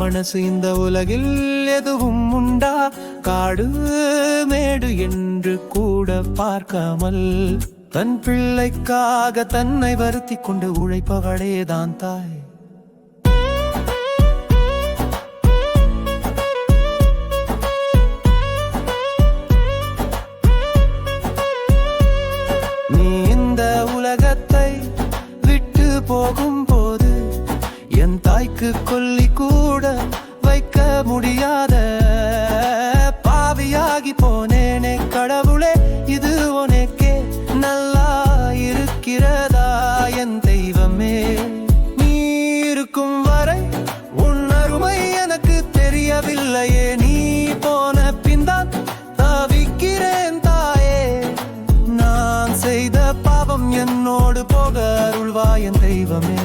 மனசு இந்த உலகில் எதுவும் உண்டா? காடு மேடு என்று கூட பார்க்காமல் தன் பிள்ளைக்காக தன்னை வருத்தி கொண்டு உழைப்பவளேதான் தாய். நீ இந்த உலகத்தை விட்டு போகும்போது என் தாய்க்கு கொல்லி கூட வைக்க முடியாத பாவியாகி போனேனே கடவுளே, இது உனக்கே நல்லா இருக்கிறதா என் தெய்வமே? நீ இருக்கும் வரை உன் அருமை எனக்கு தெரியவில்லையே, நீ போன பின்தான் தவிக்கிறேன் தாயே. நான் செய்த பாவம் என்னோடு போக அருள்வா என் தெய்வமே.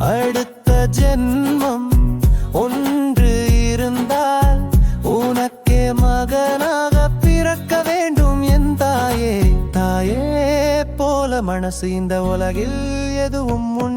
அடுத்த ஜென்மம் ஒன்று இருந்தால் உனக்கே மகனாக பிறக்க வேண்டும் என் தாயே. தாயே போல மனசு இந்த உலகில் எதுவும் உண்டு?